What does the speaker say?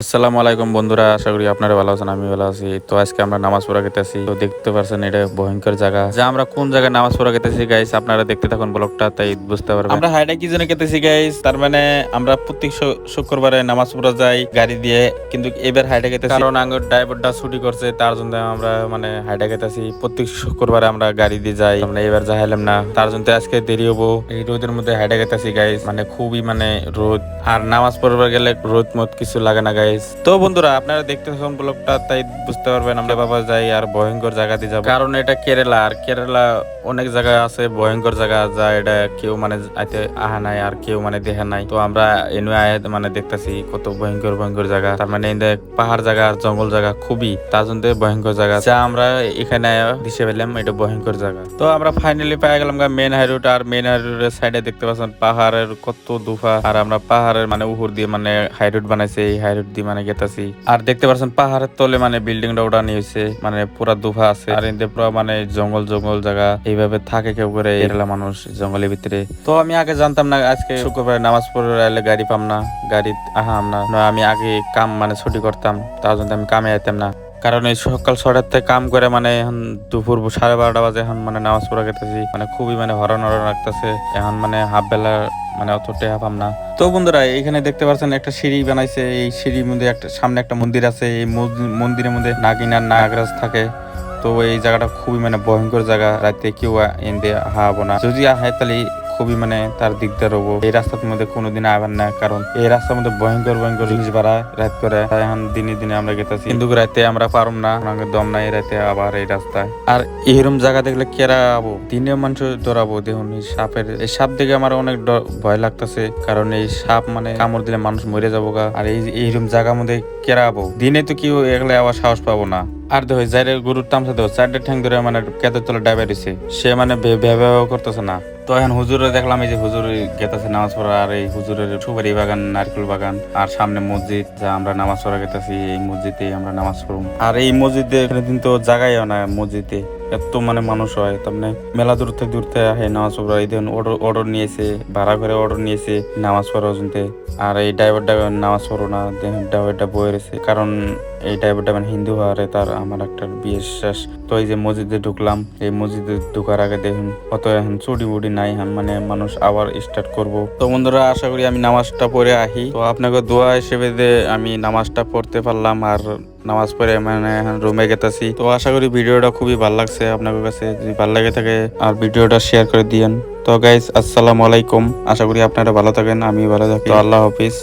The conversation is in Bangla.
আসসালামু আলাইকুম বন্ধুরা, আশা করি আপনারা ভালো আছেন। আমি ভালো আছি। তো আজকে আমরা নামাজ পড়া গেতেছি। তো দেখতে পারছেন এটা ভয়ঙ্কর জায়গা, যা আমরা কোন জায়গায় নামাজ পড়া গেতেছি গাইস, আপনারা দেখতে থাকুন ব্লগটা, তাই বুঝতে পারবেন। আমরা হাইডা কি জন্য গেতেছি গাইস, তার মানে আমরা প্রত্যেক শুক্রবারে নামাজ পড়া যাই গাড়ি দিয়ে, কিন্তু এবার হাইডা গেতেছি কারণ আঙ্গুর ড্রাইভারটা ছুটি করছে, তার জন্য আমরা মানে হাইডা গেতেছি। প্রত্যেক শুক্রবারে আমরা গাড়ি দিয়ে যাই, আমরা এবার যাইলাম না, তার জন্য আজকে দেরি হবো। এই রোদের মধ্যে হাইডা গেতেছি গাইস, মানে খুবই মানে রোদ, আর নামাজ পড়বার গেলে রোদ মত কিছু লাগে না গাইস। তো বন্ধুরা আপনারা দেখতে থাকুন ব্লগটা, তাই বুঝতে পারবেন আমরা বাবা যাই আর ভয়ঙ্কর জায়গাতে যাব, কারণ এটা কেরালা, আর কেরালা অনেক জায়গায় আছে ভয়ঙ্কর জায়গা, যা এটা কেউ মানে আইতে আহা নাই আর কেউ মানে দেখা নাই। তো আমরা এনে মানে দেখতেছি কত ভয়ঙ্কর ভয়ঙ্কর জায়গা, তার মানে পাহাড় জায়গা আর জঙ্গল জায়গা খুবই, তার জন্য ভয়ঙ্কর জায়গা, যা আমরা এখানে দিশে পেলাম এটা ভয়ঙ্কর জায়গা। তো আমরা ফাইনালি পেয়ে গেলাম মেন হাই রোড, আর মেন হাই রোডের সাইডে দেখতে পাচ্ছেন পাহাড়ের কত দুফা, আর আমরা পাহাড়ের মানে উপর দিয়ে মানে হাই রোড বানাইছে, এই হাই রোড দিয়ে মানে গেতাছি। আর দেখতে পাচ্ছেন পাহাড়ের তলে মানে বিল্ডিংটা উঠানি হয়েছে, মানে পুরা দুফা আছে, আর এতে পুরো মানে জঙ্গল জঙ্গল জায়গা, এইভাবে থাকে কেউ করে এরলা মানুষ জঙ্গলের ভিতরে। তো আমি আগে জানতাম না আজকে শুক্রবার নামাজ পড়ে এলে গাড়ি পাম না, গাড়ি আহাম না, আমি আগে কাম মানে ছুটি করতাম, তার জন্য আমি কামে আইতাম না, কারণ এই সকাল 6টার থেকে কাম করে মানে এখন দুপুর 12:30 বাজে এখন মানে নামাজ পড়া গেতেছি, মানে খুবই মানে হরণ হরণ লাগতেছে এখন, মানে হাফ বেলা মানে অত টেহা পাম না। তো বন্ধুরা এখানে দেখতে পাচ্ছেন একটা সিঁড়ি বানাইছে, এই সিঁড়ির মধ্যে একটা সামনে একটা মন্দির আছে, এই মন্দিরের মধ্যে নাগিন আর নাগরাজ থাকে। তো এই জায়গাটা খুবই মানে ভয়ঙ্কর জায়গা, রাতে কেউ এনে হাবো না, যদি আহে তাহলে খুবই মানে তার দিকদার হবো। এই রাস্তার মধ্যে কোনোদিন আবার না, কারণ এই রাস্তার মধ্যে ভয়ঙ্কর ভয়ঙ্কর জিনিস বাড়া রাত করে, তাই এখন দিনে দিনে আমরা গেতেছি, কিন্তু রাতে আমরা পারম না, আমাদের দম নাই রাতে আবার এই রাস্তায়। আর এরকম জায়গা দেখলে কেরা আবো, দিনে মানুষ দৌড়াবো। দেখুন এই সাপের, এই সাপ দেখে আমার অনেক ভয় লাগতেছে, কারণ এই সাপ মানে কামড় দিলে মানুষ মরে যাবো গা, আর এইরকম জায়গার মধ্যে কেরা আবো, দিনে তো কেউ এগুলো আবার সাহস পাবো না। আর দেখো যাইরে গরুর তামসা দেখো, 4টা ঠ্যাং ধরে মানে কেতের তলে ডাইবা দিছে, সে মানে ভেবে করতেছে না। তো এখন হুজুরে দেখলাম, এই যে হুজুর গেতেছে নামাজ পড়া, আর এই হুজুরের সুপারি বাগান, নারকেল বাগান, আর সামনে মসজিদ, যা আমরা নামাজ পড়া গেতেছি, এই মসজিদে আমরা নামাজ পড়ব। আর এই মসজিদে দিন তো জায়গায়ও না, মসজিদে এত মানে মানুষ হয়, তার মানে মেলা দূর থেকে আহে নামাজ পড়া। এই দেখুন অর্ডার নিয়েছে, ভাড়া করে অর্ডর নিয়েছে নামাজ পড়া শুনতে। আর এই ড্রাইভারটা নামাজ পড়ো না, দেখুন ড্রাইভারটা বয়ে রয়েছে, কারণ এই ড্রাইভারটা মানে হিন্দু হওয়ারে তার আমার একটা বিশ্বাস। তো এই যে মসজিদে ঢুকলাম, এই মসজিদে ঢুকার আগে দেখুন কত এখন চুটি বুটি নাই, মানে মানুষ আবার স্টার্ট করব। তো বন্ধুরা আশা করি আমি নামাজটা পড়ে আহি, তো আপনাকে দোয়া হিসেবে আমি নামাজটা পড়তে পারলাম, আর নামাজ পড়ে মানে রুমে গেতেছি। তো আশা করি ভিডিওটা খুবই ভালো লাগছে আপনাদের কাছে, যদি ভালো লাগে থাকে আর ভিডিওটা শেয়ার করে দিয়েন। তো গাইস আসসালামু আলাইকুম, আশা করি আপনারা ভালো থাকেন, আমি ভালো থাকি। তো আল্লাহ হাফিজ।